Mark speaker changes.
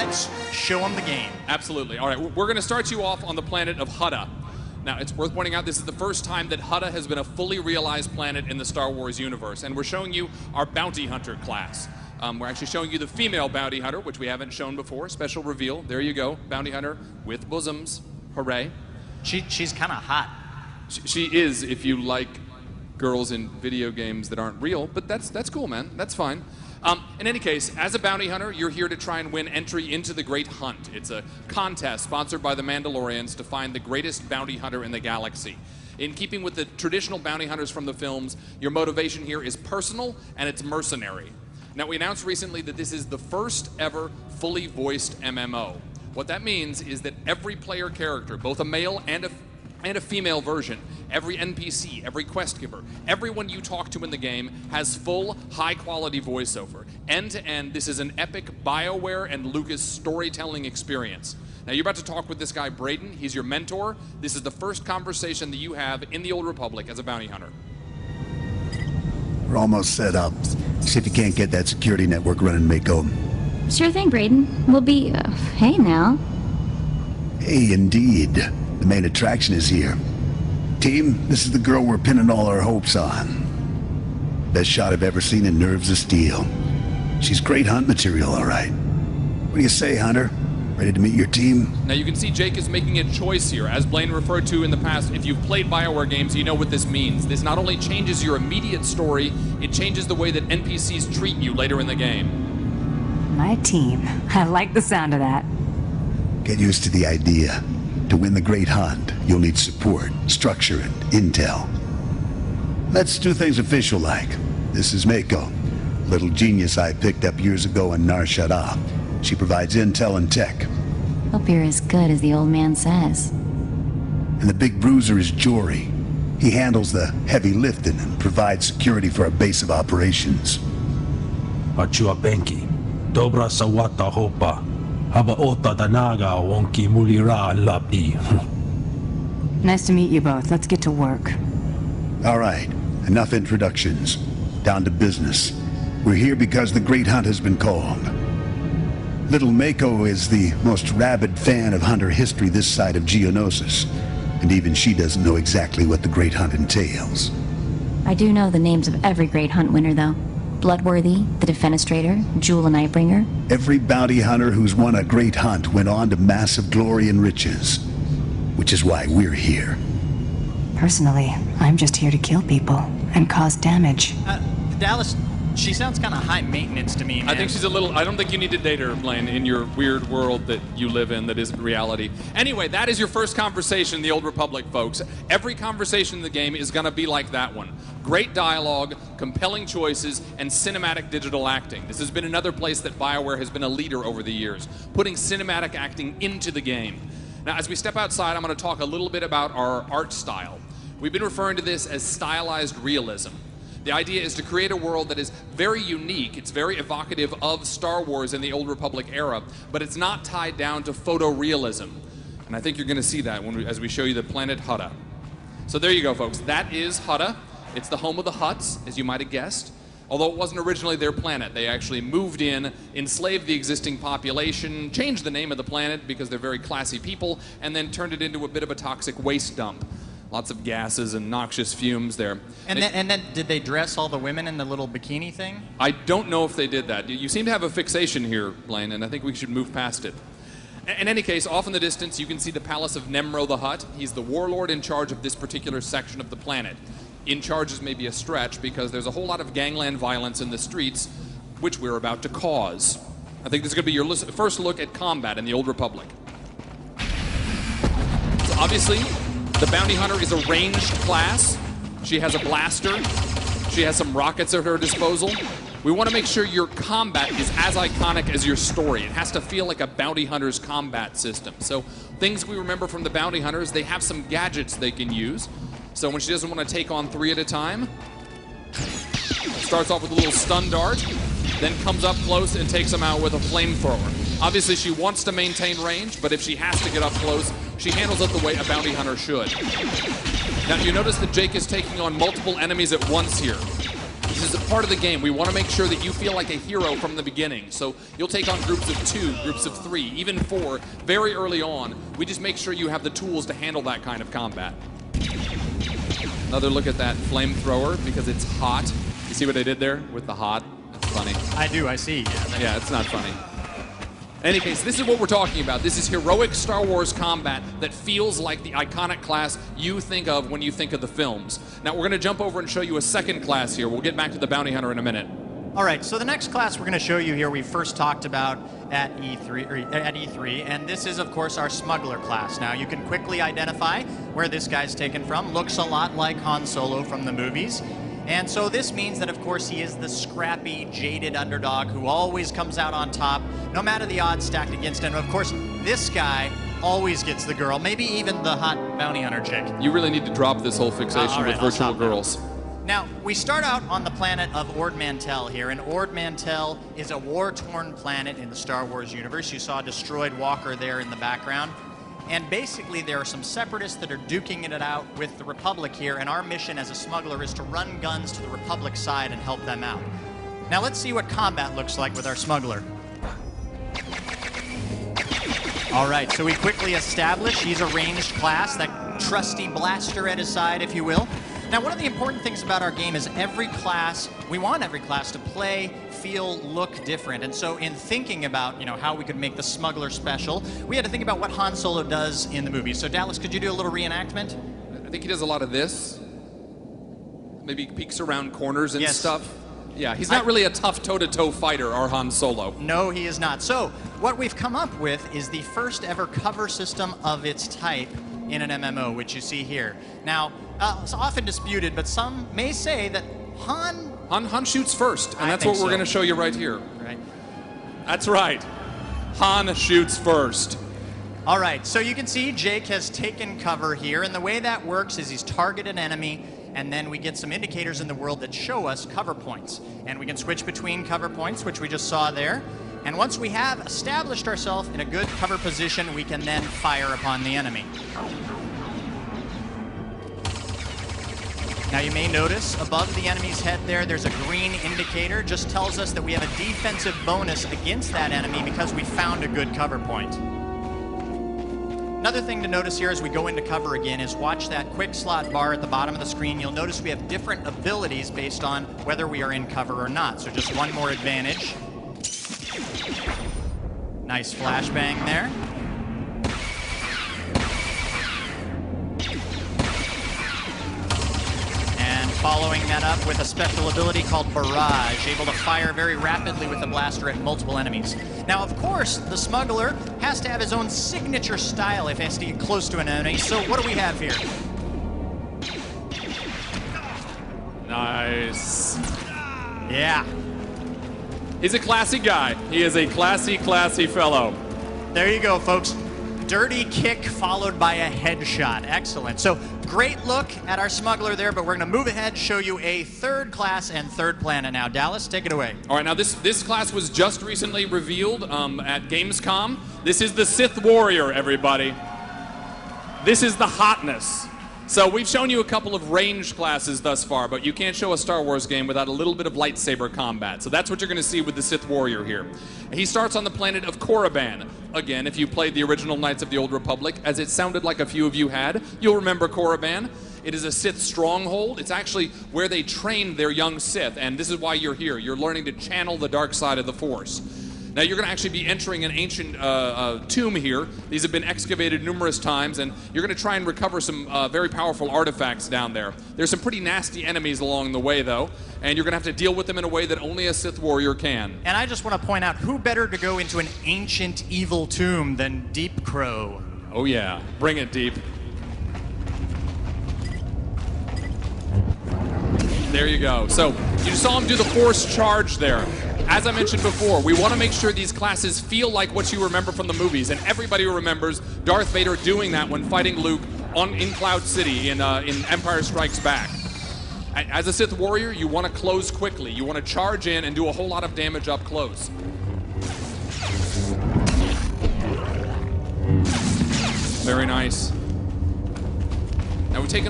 Speaker 1: Let's show them the game.
Speaker 2: Absolutely. All right, we're going to start you off on the planet of Hutta. Now, it's worth pointing out this is the first time that Hutta has been a fully realized planet in the Star Wars universe, and we're showing you our bounty hunter class. We're actually showing you the female bounty hunter, which we haven't shown before. Special reveal. There you go, bounty hunter with bosoms. Hooray.
Speaker 1: She's kind of hot.
Speaker 2: She is, if you like girls in video games that aren't real, but that's cool, man. That's fine. In any case, as a bounty hunter, you're here to try and win entry into the Great Hunt. It's a contest sponsored by the Mandalorians to find the greatest bounty hunter in the galaxy. In keeping with the traditional bounty hunters from the films, your motivation here is personal and it's mercenary. Now, we announced recently that this is the first ever fully voiced MMO. What that means is that every player character, both a male and a female version, every NPC, every quest giver, everyone you talk to in the game has full, high-quality voiceover. End-to-end, this is an epic BioWare and Lucas storytelling experience. Now, you're about to talk with this guy, Braden. He's your mentor. This is the first conversation that you have in the Old Republic as a bounty hunter.
Speaker 3: We're almost set up. See if you can't get that security network running, Mako.
Speaker 4: Sure thing, Braden. We'll be... hey, now.
Speaker 3: Hey, indeed. The main attraction is here. Team, this is the girl we're pinning all our hopes on. Best shot I've ever seen in Nerves of Steel. She's great hunt material, all right. What do you say, Hunter? Ready to meet your team?
Speaker 2: Now, you can see Jake is making a choice here. As Blaine referred to in the past, if you've played BioWare games, you know what this means. This not only changes your immediate story, it changes the way that NPCs treat you later in the game.
Speaker 5: My team. I like the sound of that.
Speaker 3: Get used to the idea. To win the Great Hunt, you'll need support, structure, and intel. Let's do things official-like. This is Mako, little genius I picked up years ago in Nar Shaddaa. She provides intel and tech.
Speaker 4: Hope you're as good as the old man says.
Speaker 3: And the big bruiser is Jory. He handles the heavy lifting and provides security for our base of operations.
Speaker 6: Achua Benki, Dobra Sawata Hopa, Habaota Danaga Wonki Mulira Lapi.
Speaker 5: Nice to meet you both. Let's get to work.
Speaker 3: All right, enough introductions. Down to business. We're here because the Great Hunt has been called. Little Mako is the most rabid fan of hunter history this side of Geonosis, and even she doesn't know exactly what the Great Hunt entails.
Speaker 4: I do know the names of every Great Hunt winner, though. Bloodworthy, the Defenestrator, Jewel and Nightbringer.
Speaker 3: Every bounty hunter who's won a Great Hunt went on to massive glory and riches, which is why we're here.
Speaker 5: Personally, I'm just here to kill people and cause damage.
Speaker 1: Dallas, she sounds kind of high maintenance to me, man.
Speaker 2: I think she's a little... I don't think you need to date her, Blaine, in your weird world that you live in that isn't reality. Anyway, that is your first conversation in the Old Republic, folks. Every conversation in the game is going to be like that one. Great dialogue, compelling choices, and cinematic digital acting. This has been another place that BioWare has been a leader over the years, putting cinematic acting into the game. Now, as we step outside, I'm going to talk a little bit about our art style. We've been referring to this as stylized realism. The idea is to create a world that is very unique, it's very evocative of Star Wars in the Old Republic era, but it's not tied down to photorealism. And I think you're going to see that as we show you the planet Hutta. So there you go, folks. That is Hutta. It's the home of the Hutts, as you might have guessed. Although it wasn't originally their planet. They actually moved in, enslaved the existing population, changed the name of the planet because they're very classy people, and then turned it into a bit of a toxic waste dump. Lots of gases and noxious fumes there.
Speaker 1: And then did they dress all the women in the little bikini thing?
Speaker 2: I don't know if they did that. You seem to have a fixation here, Blaine, and I think we should move past it. In any case, off in the distance, you can see the palace of Nemro the Hutt. He's the warlord in charge of this particular section of the planet. In charge is maybe a stretch because there's a whole lot of gangland violence in the streets, which we're about to cause. I think this is going to be your first look at combat in the Old Republic. So obviously, the bounty hunter is a ranged class. She has a blaster. She has some rockets at her disposal. We want to make sure your combat is as iconic as your story. It has to feel like a bounty hunter's combat system. So things we remember from the bounty hunters, they have some gadgets they can use. So when she doesn't want to take on 3 at a time, starts off with a little stun dart, then comes up close and takes them out with a flamethrower. Obviously, she wants to maintain range, but if she has to get up close, she handles it the way a bounty hunter should. Now, you notice that Jake is taking on multiple enemies at once here. This is a part of the game. We want to make sure that you feel like a hero from the beginning. So you'll take on groups of 2, groups of 3, even 4 very early on. We just make sure you have the tools to handle that kind of combat. Another look at that flamethrower because it's hot. You see what I did there with the hot? That's funny.
Speaker 1: I do, I see.
Speaker 2: Yeah, it's not funny. In any case, this is what we're talking about. This is heroic Star Wars combat that feels like the iconic class you think of when you think of the films. Now, we're going to jump over and show you a second class here. We'll get back to the Bounty Hunter in a minute.
Speaker 1: All right, so the next class we're going to show you here, we first talked about at E3, and this is, of course, our Smuggler class. Now, you can quickly identify where this guy's taken from. Looks a lot like Han Solo from the movies. And so this means that, of course, he is the scrappy, jaded underdog who always comes out on top, no matter the odds stacked against him. Of course, this guy always gets the girl, maybe even the hot bounty hunter chick.
Speaker 2: You really need to drop this whole fixation with virtual girls.
Speaker 1: Now, we start out on the planet of Ord Mantell here, and Ord Mantell is a war-torn planet in the Star Wars universe. You saw a destroyed walker there in the background. And basically, there are some separatists that are duking it out with the Republic here, and our mission as a smuggler is to run guns to the Republic side and help them out. Now, let's see what combat looks like with our smuggler. All right, so we quickly establish he's a ranged class, that trusty blaster at his side, if you will. Now, one of the important things about our game is every class, we want every class to play, feel, look different. And so in thinking about, how we could make the smuggler special, we had to think about what Han Solo does in the movie. So Dallas, could you do a little reenactment?
Speaker 2: I think he does a lot of this. Maybe peeks around corners and stuff. Yeah, he's not really a tough toe-to-toe fighter, our Han Solo.
Speaker 1: No, he is not. So what we've come up with is the first ever cover system of its type in an MMO, which you see here. Now, it's often disputed, but some may say that Han
Speaker 2: shoots first, and that's what we're going to show you right here.
Speaker 1: Right.
Speaker 2: That's right. Han shoots first.
Speaker 1: All right, so you can see Jake has taken cover here, and the way that works is he's targeted an enemy, and then we get some indicators in the world that show us cover points. And we can switch between cover points, which we just saw there. And once we have established ourselves in a good cover position, we can then fire upon the enemy. Now you may notice above the enemy's head there's a green indicator. Just tells us that we have a defensive bonus against that enemy because we found a good cover point. Another thing to notice here as we go into cover again is watch that quick slot bar at the bottom of the screen. You'll notice we have different abilities based on whether we are in cover or not. So just one more advantage. Nice flashbang there. And following that up with a special ability called Barrage, able to fire very rapidly with the blaster at multiple enemies. Now, of course, the smuggler has to have his own signature style if he has to get close to an enemy. So what do we have here?
Speaker 2: Nice.
Speaker 1: Yeah.
Speaker 2: He's a classy guy. He is a classy fellow.
Speaker 1: There you go, folks. Dirty kick followed by a headshot. Excellent. So great look at our smuggler there, but we're going to move ahead, show you a third class and third planet now. Dallas, take it away.
Speaker 2: All right, now this class was just recently revealed at Gamescom. This is the Sith Warrior, everybody. This is the hotness. So we've shown you a couple of ranged classes thus far, but you can't show a Star Wars game without a little bit of lightsaber combat. So that's what you're going to see with the Sith Warrior here. He starts on the planet of Korriban. Again, if you played the original Knights of the Old Republic, as it sounded like a few of you had, you'll remember Korriban. It is a Sith stronghold. It's actually where they trained their young Sith, and this is why you're here. You're learning to channel the dark side of the Force. Now, you're going to actually be entering an ancient tomb here. These have been excavated numerous times, and you're going to try and recover some very powerful artifacts down there. There's some pretty nasty enemies along the way, though, and you're going to have to deal with them in a way that only a Sith warrior can.
Speaker 1: And I just want to point out, who better to go into an ancient evil tomb than Deep Crow?
Speaker 2: Oh, yeah. Bring it, Deep. There you go. So, you saw him do the Force charge there. As I mentioned before, we want to make sure these classes feel like what you remember from the movies, and everybody remembers Darth Vader doing that when fighting Luke in Cloud City in Empire Strikes Back. As a Sith warrior, you want to close quickly. You want to charge in and do a whole lot of damage up close. Very nice. Now we take